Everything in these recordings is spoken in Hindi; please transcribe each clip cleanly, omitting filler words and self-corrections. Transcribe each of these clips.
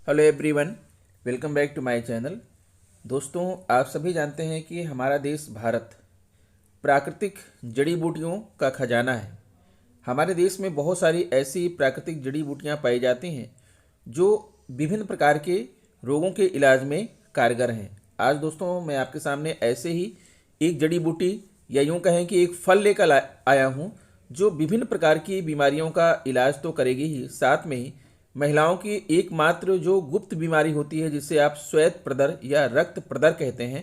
Hello everyone, welcome back to my channel. दोस्तों, आप सभी जानते हैं कि हमारा देश भारत प्राकृतिक जड़ी बूटियों का खजाना है। हमारे देश में बहुत सारी ऐसी प्राकृतिक जड़ी बूटियां पाई जाती हैं जो विभिन्न प्रकार के रोगों के इलाज में कारगर हैं। आज दोस्तों मैं आपके सामने ऐसे ही एक जड़ी बूटी या यूं कहें कि एक फल लेकर आया हूं जो विभिन्न प्रकार की बीमारियों का इलाज तो करेगी ही, साथ में ही महिलाओं की एकमात्र जो गुप्त बीमारी होती है जिसे आप श्वेत प्रदर या रक्त प्रदर कहते हैं,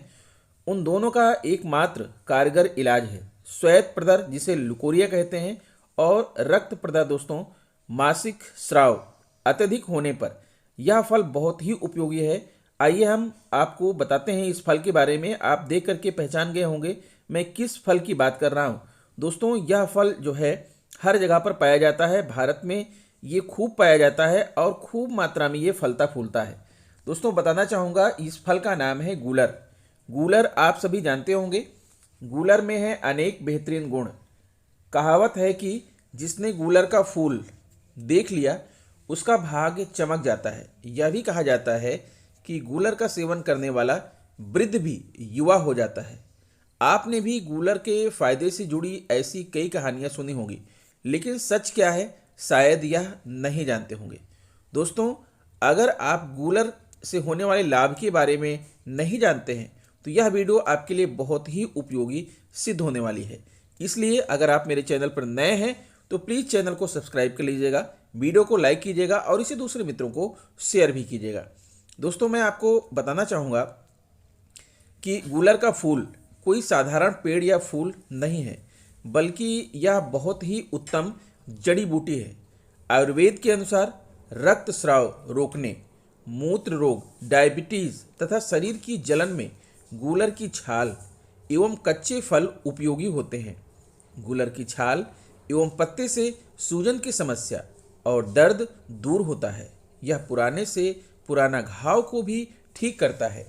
उन दोनों का एकमात्र कारगर इलाज है। श्वेत प्रदर जिसे लुकोरिया कहते हैं और रक्त प्रदर दोस्तों मासिक स्राव अत्यधिक होने पर यह फल बहुत ही उपयोगी है। आइए हम आपको बताते हैं इस फल के बारे में। आप देख करके पहचान गए होंगे मैं किस फल की बात कर रहा हूँ। दोस्तों यह फल जो है हर जगह पर पाया जाता है। भारत में ये खूब पाया जाता है और खूब मात्रा में ये फलता फूलता है। दोस्तों बताना चाहूँगा इस फल का नाम है गूलर। गूलर आप सभी जानते होंगे, गूलर में है अनेक बेहतरीन गुण। कहावत है कि जिसने गूलर का फूल देख लिया उसका भाग्य चमक जाता है। यह भी कहा जाता है कि गूलर का सेवन करने वाला वृद्ध भी युवा हो जाता है। आपने भी गूलर के फायदे से जुड़ी ऐसी कई कहानियां सुनी होंगी, लेकिन सच क्या है शायद यह नहीं जानते होंगे। दोस्तों अगर आप गूलर से होने वाले लाभ के बारे में नहीं जानते हैं तो यह वीडियो आपके लिए बहुत ही उपयोगी सिद्ध होने वाली है। इसलिए अगर आप मेरे चैनल पर नए हैं तो प्लीज़ चैनल को सब्सक्राइब कर लीजिएगा, वीडियो को लाइक कीजिएगा और इसे दूसरे मित्रों को शेयर भी कीजिएगा। दोस्तों मैं आपको बताना चाहूँगा कि गूलर का फूल कोई साधारण पेड़ या फूल नहीं है, बल्कि यह बहुत ही उत्तम जड़ी बूटी है। आयुर्वेद के अनुसार रक्तस्राव रोकने, मूत्र रोग, डायबिटीज तथा शरीर की जलन में गूलर की छाल एवं कच्चे फल उपयोगी होते हैं। गूलर की छाल एवं पत्ते से सूजन की समस्या और दर्द दूर होता है। यह पुराने से पुराना घाव को भी ठीक करता है।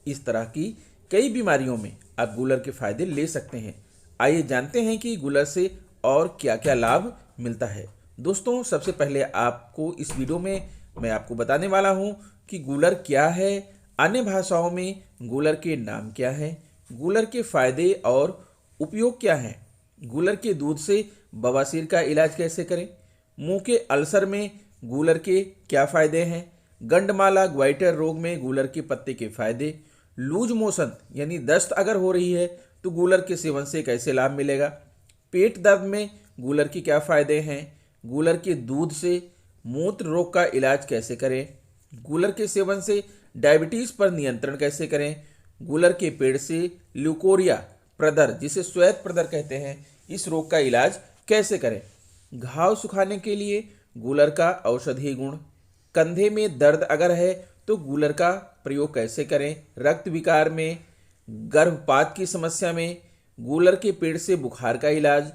इस तरह की कई बीमारियों में आप गूलर के फायदे ले सकते हैं। आइए जानते हैं कि गूलर से और क्या क्या लाभ मिलता है। दोस्तों सबसे पहले आपको इस वीडियो में मैं आपको बताने वाला हूं कि गूलर क्या है, अन्य भाषाओं में गूलर के नाम क्या है, गूलर के फायदे और उपयोग क्या हैं, गूलर के दूध से बवासीर का इलाज कैसे करें, मुंह के अल्सर में गूलर के क्या फायदे हैं, गंडमाला ग्वाइटर रोग में गूलर के पत्ते के फायदे, लूज मोशन यानी दस्त अगर हो रही है तो गूलर के सेवन से कैसे लाभ मिलेगा, पेट दर्द में गूलर के क्या फायदे हैं, गूलर के दूध से मूत्र रोग का इलाज कैसे करें, गूलर के सेवन से डायबिटीज पर नियंत्रण कैसे करें, गूलर के पेड़ से ल्यूकोरिया प्रदर जिसे श्वेत प्रदर कहते हैं इस रोग का इलाज कैसे करें, घाव सुखाने के लिए गूलर का औषधीय गुण, कंधे में दर्द अगर है तो गूलर का प्रयोग कैसे करें, रक्त विकार में, गर्भपात की समस्या में गूलर के पेड़ से बुखार का इलाज,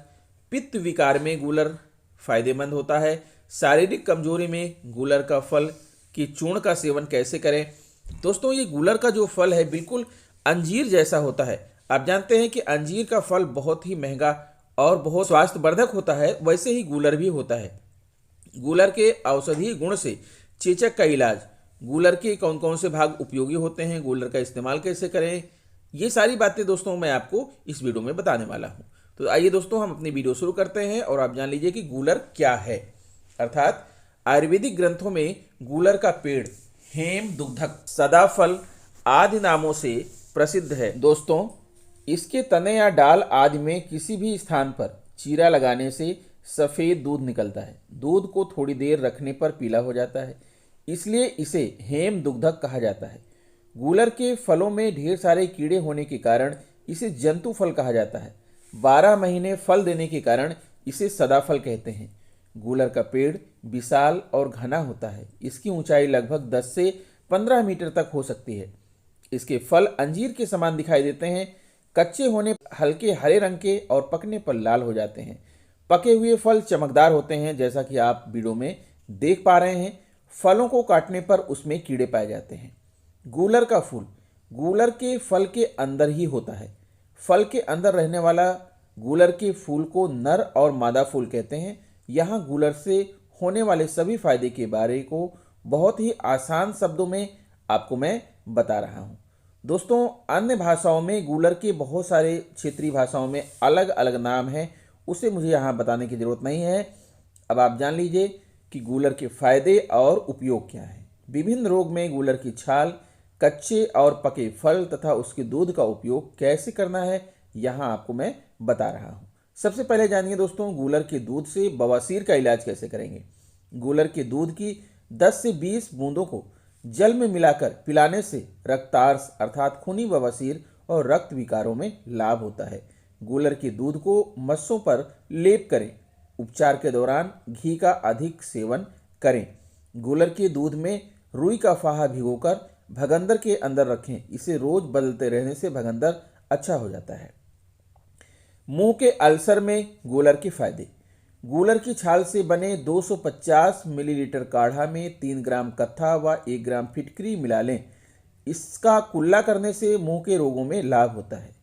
पित्त विकार में गूलर फायदेमंद होता है, शारीरिक कमजोरी में गूलर का फल की चूर्ण का सेवन कैसे करें। दोस्तों ये गूलर का जो फल है बिल्कुल अंजीर जैसा होता है। आप जानते हैं कि अंजीर का फल बहुत ही महंगा और बहुत स्वास्थ्यवर्धक होता है, वैसे ही गूलर भी होता है। गूलर के औषधीय गुण से चेचक का इलाज, गूलर के कौन कौन से भाग उपयोगी होते हैं, गूलर का इस्तेमाल कैसे करें, ये सारी बातें दोस्तों मैं आपको इस वीडियो में बताने वाला हूं। तो आइए दोस्तों हम अपनी वीडियो शुरू करते हैं और आप जान लीजिए कि गूलर क्या है। अर्थात आयुर्वेदिक ग्रंथों में गूलर का पेड़ हेम दुग्धक, सदाफल आदि नामों से प्रसिद्ध है। दोस्तों इसके तने या डाल आदि में किसी भी स्थान पर चीरा लगाने से सफ़ेद दूध निकलता है। दूध को थोड़ी देर रखने पर पीला हो जाता है, इसलिए इसे हेम दुग्धक कहा जाता है। गूलर के फलों में ढेर सारे कीड़े होने के कारण इसे जंतु फल कहा जाता है। 12 महीने फल देने के कारण इसे सदाफल कहते हैं। गूलर का पेड़ विशाल और घना होता है। इसकी ऊंचाई लगभग 10 से 15 मीटर तक हो सकती है। इसके फल अंजीर के समान दिखाई देते हैं। कच्चे होने पर हल्के हरे रंग के और पकने पर लाल हो जाते हैं। पके हुए फल चमकदार होते हैं, जैसा कि आप वीडियो में देख पा रहे हैं। फलों को काटने पर उसमें कीड़े पाए जाते हैं। गूलर का फूल गूलर के फल के अंदर ही होता है। फल के अंदर रहने वाला गूलर के फूल को नर और मादा फूल कहते हैं। यहाँ गूलर से होने वाले सभी फायदे के बारे को बहुत ही आसान शब्दों में आपको मैं बता रहा हूँ। दोस्तों, अन्य भाषाओं में गूलर के बहुत सारे क्षेत्रीय भाषाओं में अलग अलग नाम हैं, उसे मुझे यहाँ बताने की ज़रूरत नहीं है। अब आप जान लीजिए कि गूलर के फायदे और उपयोग क्या हैं। विभिन्न रोग में गूलर की छाल, कच्चे और पके फल तथा उसके दूध का उपयोग कैसे करना है, यहाँ आपको मैं बता रहा हूँ। सबसे पहले जानिए दोस्तों, गूलर के दूध से बवासीर का इलाज कैसे करेंगे। गूलर के दूध की 10 से 20 बूंदों को जल में मिलाकर पिलाने से रक्तार्स अर्थात खूनी बवासीर और रक्त विकारों में लाभ होता है। गूलर के दूध को मस्सों पर लेप करें। उपचार के दौरान घी का अधिक सेवन करें। गूलर के दूध में रुई का फाहा भिगोकर भगंदर के अंदर रखें। इसे रोज बदलते रहने से भगंदर अच्छा हो जाता है। मुंह के अल्सर में गूलर के फायदे। गूलर की छाल से बने 250 मिलीलीटर काढ़ा में 3 ग्राम कत्था व 1 ग्राम फिटकरी मिला लें। इसका कुल्ला करने से मुंह के रोगों में लाभ होता है।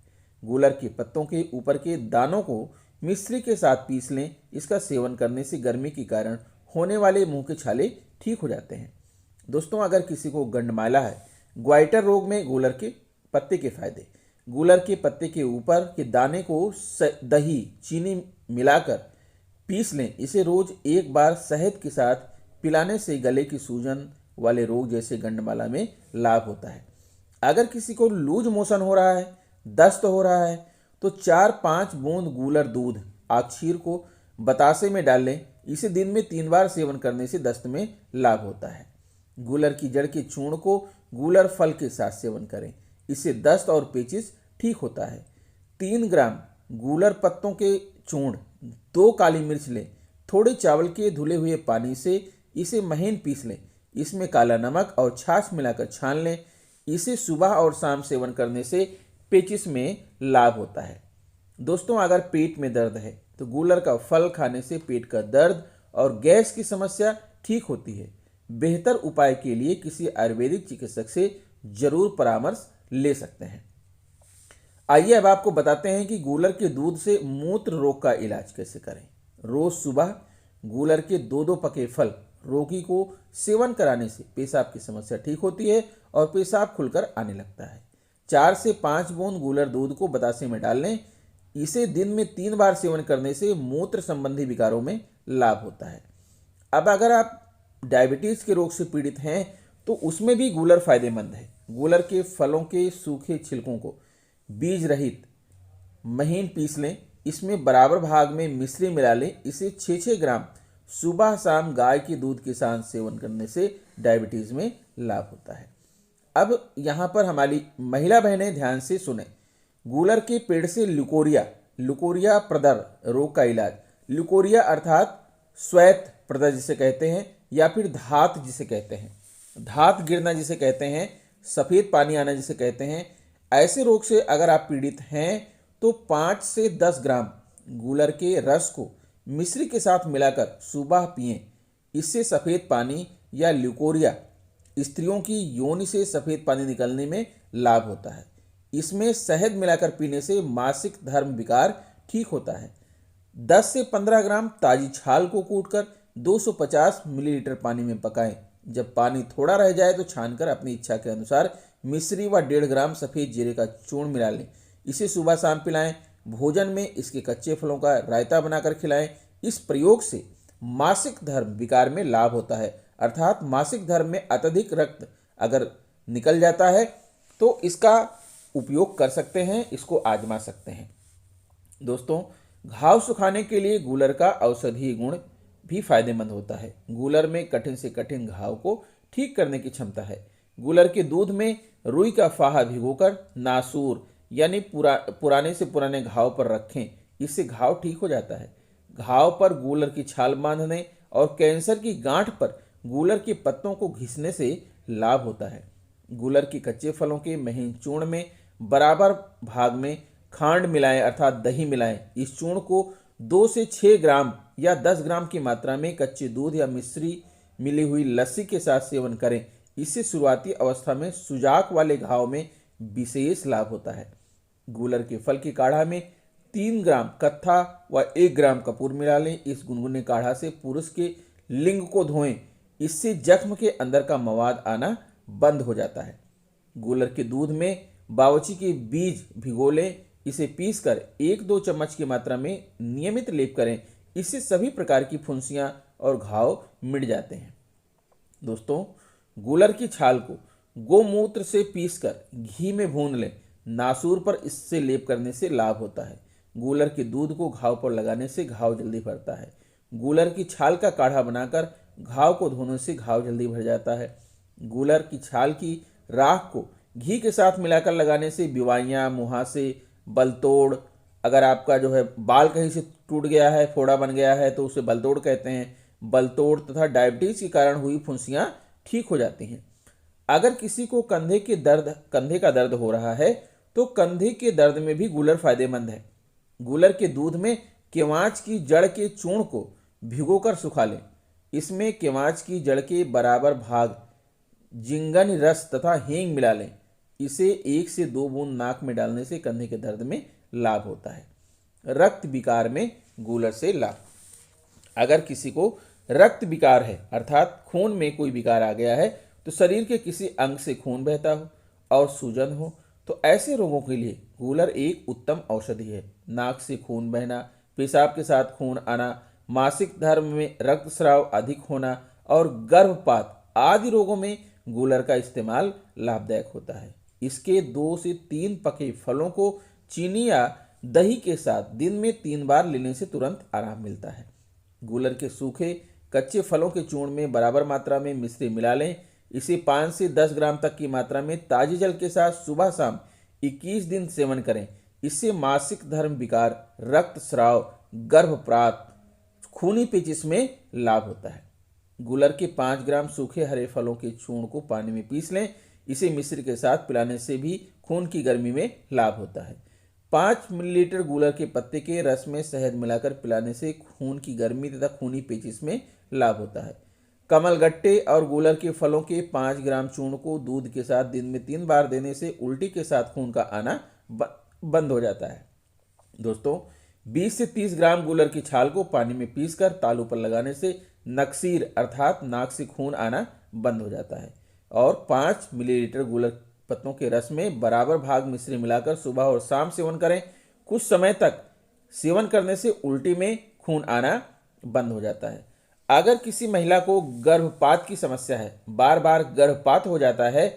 गूलर के पत्तों के ऊपर के दानों को मिश्री के साथ पीस लें। इसका सेवन करने से गर्मी के कारण होने वाले मुंह के छाले ठीक हो जाते हैं। दोस्तों, अगर किसी को गंडमाला है, ग्वाइटर रोग में गूलर के पत्ते के फायदे। गूलर के पत्ते के ऊपर के दाने को दही चीनी मिलाकर पीस लें। इसे रोज एक बार शहद के साथ पिलाने से गले की सूजन वाले रोग जैसे गंडमाला में लाभ होता है। अगर किसी को लूज मोशन हो रहा है, दस्त हो रहा है, तो 4-5 बूंद गूलर दूध आक्षीर को बतासे में डाल लें। इसे दिन में 3 बार सेवन करने से दस्त में लाभ होता है। गूलर की जड़ के चूर्ण को गूलर फल के साथ सेवन करें। इससे दस्त और पेचिश ठीक होता है। 3 ग्राम गूलर पत्तों के चूर्ण, 2 काली मिर्च लें। थोड़े चावल के धुले हुए पानी से इसे महीन पीस लें। इसमें काला नमक और छाछ मिलाकर छान लें। इसे सुबह और शाम सेवन करने से पेचिश में लाभ होता है। दोस्तों, अगर पेट में दर्द है तो गूलर का फल खाने से पेट का दर्द और गैस की समस्या ठीक होती है। बेहतर उपाय के लिए किसी आयुर्वेदिक चिकित्सक से जरूर परामर्श ले सकते हैं। आइए अब आपको बताते हैं कि गूलर के दूध से मूत्र रोग का इलाज कैसे करें। रोज सुबह गूलर के 2-2 पके फल रोगी को सेवन कराने से पेशाब की समस्या ठीक होती है और पेशाब खुलकर आने लगता है। 4 से 5 बूंद गूलर दूध को बतासे में डाल लें। इसे दिन में 3 बार सेवन करने से मूत्र संबंधी विकारों में लाभ होता है। अब अगर आप डायबिटीज़ के रोग से पीड़ित हैं तो उसमें भी गूलर फायदेमंद है। गूलर के फलों के सूखे छिलकों को बीज रहित महीन पीस लें। इसमें बराबर भाग में मिश्री मिला लें। इसे 6-6 ग्राम सुबह शाम गाय के दूध के साथ सेवन करने से डायबिटीज़ में लाभ होता है। अब यहाँ पर हमारी महिला बहनें ध्यान से सुने। गूलर के पेड़ से ल्यूकोरिया प्रदर रोग का इलाज। ल्यूकोरिया अर्थात श्वेत प्रदर जिसे कहते हैं या फिर धात जिसे कहते हैं, धात गिरना जिसे कहते हैं, सफ़ेद पानी आना जिसे कहते हैं, ऐसे रोग से अगर आप पीड़ित हैं तो 5 से 10 ग्राम गूलर के रस को मिश्री के साथ मिलाकर सुबह पिएं। इससे सफ़ेद पानी या ल्यूकोरिया, स्त्रियों की योनि से सफ़ेद पानी निकलने में लाभ होता है। इसमें शहद मिलाकर पीने से मासिक धर्म विकार ठीक होता है। 10 से 15 ग्राम ताजी छाल को कूटकर 250 मिलीलीटर पानी में पकाएं। जब पानी थोड़ा रह जाए तो छानकर अपनी इच्छा के अनुसार मिश्री व 1.5 ग्राम सफ़ेद जीरे का चूर्ण मिला लें। इसे सुबह शाम पिलाएं। भोजन में इसके कच्चे फलों का रायता बनाकर खिलाएं। इस प्रयोग से मासिक धर्म विकार में लाभ होता है, अर्थात मासिक धर्म में अत्यधिक रक्त अगर निकल जाता है तो इसका उपयोग कर सकते हैं, इसको आजमा सकते हैं। दोस्तों, घाव सुखाने के लिए गूलर का औषधीय गुण भी फायदेमंद होता है। गूलर में कठिन से कठिन घाव को ठीक करने की क्षमता है। गूलर के दूध में रुई का फाहा भिगोकर नासूर यानी पुराने से पुराने घाव पर रखें। इससे घाव ठीक हो जाता है। घाव पर गूलर की छाल बांधने और कैंसर की गांठ पर गूलर के पत्तों को घिसने से लाभ होता है। गूलर के कच्चे फलों के महीन चूर्ण में बराबर भाग में खांड मिलाएं अर्थात दही मिलाएं। इस चूर्ण को 2 से 6 ग्राम या 10 ग्राम की मात्रा में कच्चे दूध या मिश्री मिली हुई लस्सी के साथ सेवन करें। इससे शुरुआती अवस्था में सुजाक वाले घाव में विशेष लाभ होता है। गूलर के फल की काढ़ा में 3 ग्राम कत्था व 1 ग्राम कपूर मिला लें। इस गुनगुने काढ़ा से पुरुष के लिंग को धोएं। इससे जख्म के अंदर का मवाद आना बंद हो जाता है। गूलर के दूध में बावर्ची के बीज भिगो लें, इसे पीसकर 1-2 चम्मच की मात्रा में नियमित लेप करें। इससे सभी प्रकार की फुंसियां और घाव मिट जाते हैं। दोस्तों, गूलर की छाल को गोमूत्र से पीसकर घी में भून लें। नासूर पर इससे लेप करने से लाभ होता है। गूलर के दूध को घाव पर लगाने से घाव जल्दी भरता है। गूलर की छाल का काढ़ा बनाकर घाव को धोने से घाव जल्दी भर जाता है। गूलर की छाल की राख को घी के साथ मिलाकर लगाने से बीमारियां, मुहासे, बलतोड़, अगर आपका जो है बाल कहीं से टूट गया है, फोड़ा बन गया है, तो उसे बलतोड़ कहते हैं। बलतोड़ तथा डायबिटीज के कारण हुई फुंसियां ठीक हो जाती हैं। अगर किसी को कंधे का दर्द हो रहा है तो कंधे के दर्द में भी गूलर फायदेमंद है। गूलर के दूध में केवांच की जड़ के चूर्ण को भिगोकर सुखा लें। इसमें केवांच की जड़ के बराबर भाग जिंगन रस तथा हींग मिला लें। इसे 1 से 2 बूंद नाक में डालने से कंधे के दर्द में लाभ होता है। रक्त विकार में गूलर से लाभ। अगर किसी को रक्त विकार है, अर्थात खून में कोई विकार आ गया है, तो शरीर के किसी अंग से खून बहता हो और सूजन हो, तो ऐसे रोगों के लिए गूलर एक उत्तम औषधि है। नाक से खून बहना, पेशाब के साथ खून आना, मासिक धर्म में रक्तस्राव अधिक होना और गर्भपात आदि रोगों में गूलर का इस्तेमाल लाभदायक होता है। इसके 2 से 3 पके फलों को चीनी या दही के साथ दिन में 3 बार लेने से तुरंत आराम मिलता है। गूलर के सूखे कच्चे फलों के चूर्ण में बराबर मात्रा में मिश्री मिला लें। इसे 5 से 10 ग्राम तक की मात्रा में ताजे जल के साथ सुबह शाम 21 दिन सेवन करें। इससे मासिक धर्म विकार, रक्तस्राव, गर्भपात, खूनी पेचिश में लाभ होता है। गूलर के 5 ग्राम सूखे हरे फलों के चूर्ण को पानी में पीस लें। इसे मिश्री के साथ पिलाने से भी खून की गर्मी में लाभ होता है। 5 मिलीलीटर गूलर के पत्ते के रस में शहद मिलाकर पिलाने से खून की गर्मी तथा खूनी पेचिश में लाभ होता है। कमलगट्टे और गूलर के फलों के 5 ग्राम चूर्ण को दूध के साथ दिन में 3 बार देने से उल्टी के साथ खून का आना बंद हो जाता है। दोस्तों, 20 से 30 ग्राम गूलर की छाल को पानी में पीसकर तालू पर लगाने से नक्सीर अर्थात नाक से खून आना बंद हो जाता है। और 5 मिलीलीटर गूलर पत्तों के रस में बराबर भाग मिश्री मिलाकर सुबह और शाम सेवन करें। कुछ समय तक सेवन करने से उल्टी में खून आना बंद हो जाता है। अगर किसी महिला को गर्भपात की समस्या है, बार बार गर्भपात हो जाता है,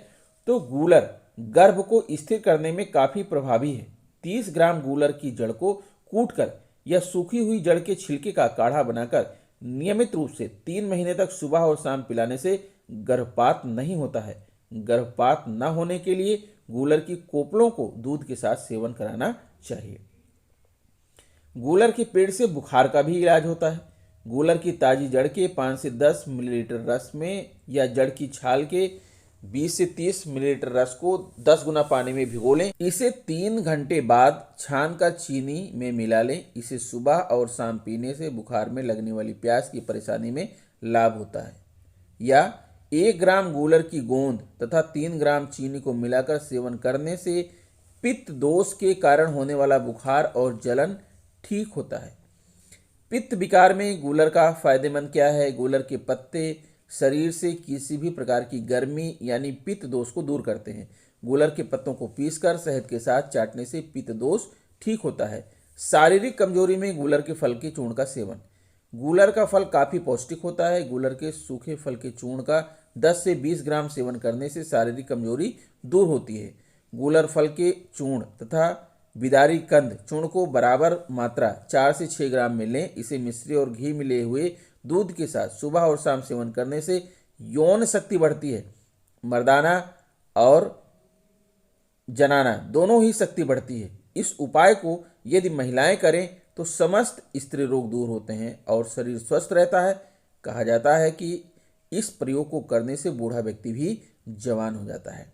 तो गूलर गर्भ को स्थिर करने में काफी प्रभावी है। 30 ग्राम गूलर की जड़ को कूटकर या सूखी हुई जड़ के छिलके का काढ़ा बनाकर नियमित रूप से 3 महीने तक सुबह और शाम पिलाने से गर्भपात नहीं होता है। गर्भपात न होने के लिए गूलर की कोपलों को दूध के साथ सेवन कराना चाहिए। गूलर के पेड़ से बुखार का भी इलाज होता है। गूलर की ताजी जड़ के 5 से 10 मिलीलीटर रस में या जड़ की छाल के 20 से 30 मिलीलीटर रस को 10 गुना पानी में भिगो लें। इसे 3 घंटे बाद छानकर चीनी में मिला लें। इसे सुबह और शाम पीने से बुखार में लगने वाली प्यास की परेशानी में लाभ होता है। या 1 ग्राम गूलर की गोंद तथा 3 ग्राम चीनी को मिलाकर सेवन करने से पित्त दोष के कारण होने वाला बुखार और जलन ठीक होता है। पित्त विकार में गूलर का फायदेमंद क्या है? गूलर के पत्ते शरीर से किसी भी प्रकार की गर्मी यानी पित्त दोष को दूर करते हैं। गूलर के पत्तों को पीसकर शहद के साथ चाटने से पित्त दोष ठीक होता है। शारीरिक कमजोरी में गूलर के फल के चूर्ण का सेवन। गूलर का फल काफ़ी पौष्टिक होता है। गूलर के सूखे फल के चूर्ण का 10 से 20 ग्राम सेवन करने से शारीरिक कमजोरी दूर होती है। गूलर फल के चूर्ण तथा बिदारी कंद चूर्ण को बराबर मात्रा 4 से 6 ग्राम में लें। इसे मिश्री और घी मिले हुए दूध के साथ सुबह और शाम सेवन करने से यौन शक्ति बढ़ती है। मर्दाना और जनाना दोनों ही शक्ति बढ़ती है। इस उपाय को यदि महिलाएं करें तो समस्त स्त्री रोग दूर होते हैं और शरीर स्वस्थ रहता है। कहा जाता है कि इस प्रयोग को करने से बूढ़ा व्यक्ति भी जवान हो जाता है।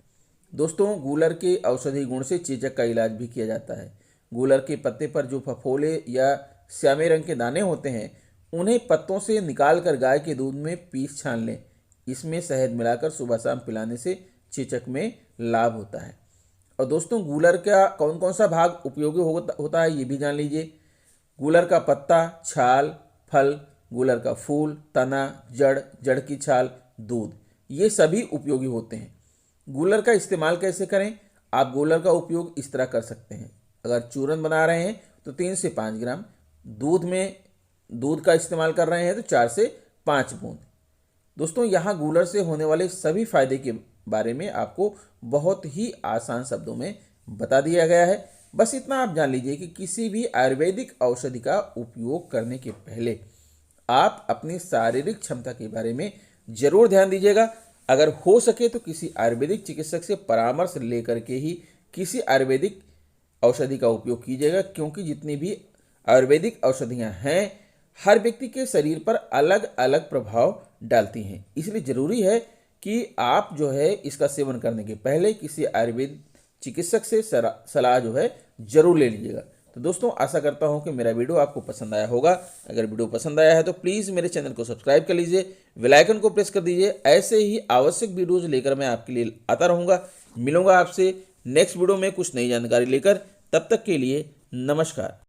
दोस्तों, गूलर के औषधि गुण से चेचक का इलाज भी किया जाता है। गूलर के पत्ते पर जो फफोले या श्यामे रंग के दाने होते हैं, उन्हें पत्तों से निकालकर गाय के दूध में पीस छान लें। इसमें शहद मिलाकर सुबह शाम पिलाने से चेचक में लाभ होता है। और दोस्तों, गूलर का कौन कौन सा भाग उपयोगी होता है ये भी जान लीजिए। गूलर का पत्ता, छाल, फल, गूलर का फूल, तना, जड़, जड़ की छाल, दूध, ये सभी उपयोगी होते हैं। गूलर का इस्तेमाल कैसे करें? आप गूलर का उपयोग इस तरह कर सकते हैं। अगर चूरन बना रहे हैं तो 3 से 5 ग्राम, दूध का इस्तेमाल कर रहे हैं तो 4 से 5 बूंद। दोस्तों, यहाँ गूलर से होने वाले सभी फायदे के बारे में आपको बहुत ही आसान शब्दों में बता दिया गया है। बस इतना आप जान लीजिए कि किसी भी आयुर्वेदिक औषधि का उपयोग करने के पहले आप अपनी शारीरिक क्षमता के बारे में जरूर ध्यान दीजिएगा। अगर हो सके तो किसी आयुर्वेदिक चिकित्सक से परामर्श लेकर के ही किसी आयुर्वेदिक औषधि का उपयोग कीजिएगा, क्योंकि जितनी भी आयुर्वेदिक औषधियां हैं हर व्यक्ति के शरीर पर अलग अलग प्रभाव डालती हैं। इसलिए ज़रूरी है कि आप जो है इसका सेवन करने के पहले किसी आयुर्वेद चिकित्सक से सलाह जो है ज़रूर ले लीजिएगा। तो दोस्तों, आशा करता हूं कि मेरा वीडियो आपको पसंद आया होगा। अगर वीडियो पसंद आया है तो प्लीज़ मेरे चैनल को सब्सक्राइब कर लीजिए, बेल आइकन को प्रेस कर दीजिए। ऐसे ही आवश्यक वीडियोज़ लेकर मैं आपके लिए आता रहूँगा। मिलूंगा आपसे नेक्स्ट वीडियो में कुछ नई जानकारी लेकर। तब तक के लिए नमस्कार।